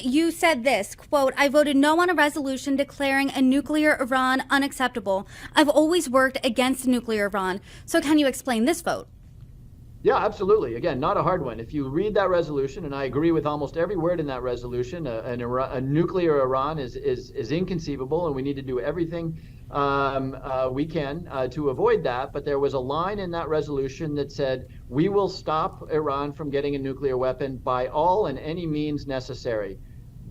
You said this, quote, "I voted no on a resolution declaring a nuclear Iran unacceptable. I've always worked against nuclear Iran." So can you explain this vote? Yeah, absolutely. Again, not a hard one. If you read that resolution, and I agree with almost every word in that resolution, a nuclear Iran is inconceivable, and we need to do everything we can to avoid that. But there was a line in that resolution that said, "We will stop Iran from getting a nuclear weapon by all and any means necessary."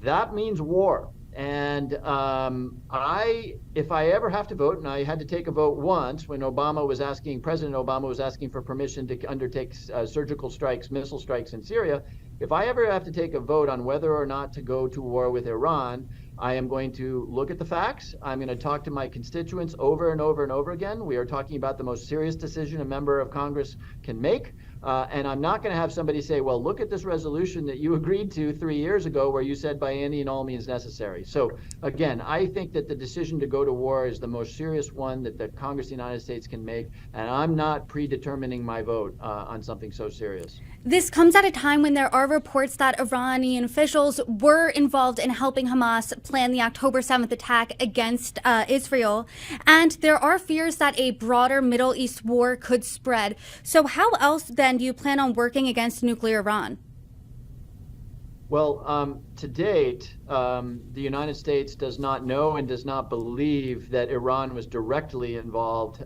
That means war. And if I ever have to vote, and I had to take a vote once when President Obama was asking for permission to undertake surgical strikes, missile strikes in Syria. If I ever have to take a vote on whether or not to go to war with Iran, I am going to look at the facts. I'm going to talk to my constituents over and over and over again. We are talking about the most serious decision a member of Congress can make. And I'm not going to have somebody say, well, look at this resolution that you agreed to 3 years ago where you said by any and all means necessary. So again, I think that the decision to go to war is the most serious one that the Congress of the United States can make. And I'm not predetermining my vote on something so serious. This comes at a time when there are reports that Iranian officials were involved in helping Hamas plan the October 7th attack against Israel. And there are fears that a broader Middle East war could spread. So how else then do you plan on working against nuclear Iran? Well, to date, the United States does not know and does not believe that Iran was directly involved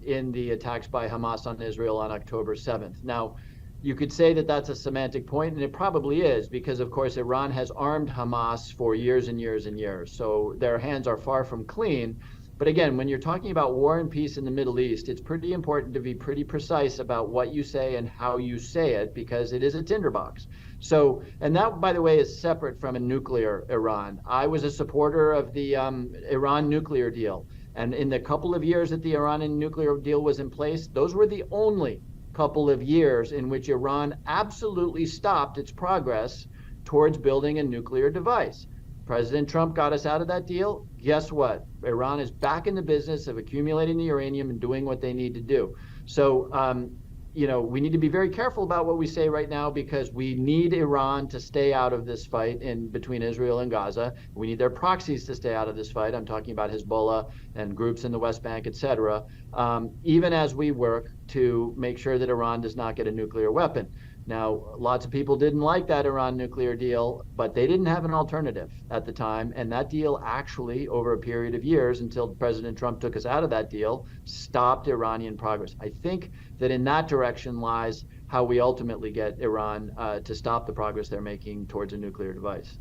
in the attacks by Hamas on Israel on October 7th. Now, you could say that that's a semantic point, and it probably is, because, of course, Iran has armed Hamas for years and years and years. So their hands are far from clean. But again, when you're talking about war and peace in the Middle East, it's pretty important to be pretty precise about what you say and how you say it, because it is a tinderbox. So, and that, by the way, is separate from a nuclear Iran. I was a supporter of the Iran nuclear deal. And in the couple of years that the Iranian nuclear deal was in place, those were the only couple of years in which Iran absolutely stopped its progress towards building a nuclear device. President Trump got us out of that deal. Guess what? Iran is back in the business of accumulating the uranium and doing what they need to do. So, we need to be very careful about what we say right now, because we need Iran to stay out of this fight in between Israel and Gaza. We need their proxies to stay out of this fight. I'm talking about Hezbollah and groups in the West Bank, etc. Even as we work to make sure that Iran does not get a nuclear weapon. Now, lots of people didn't like that Iran nuclear deal, but they didn't have an alternative at the time. And that deal actually, over a period of years, until President Trump took us out of that deal, stopped Iranian progress. I think that in that direction lies how we ultimately get Iran to stop the progress they're making towards a nuclear device.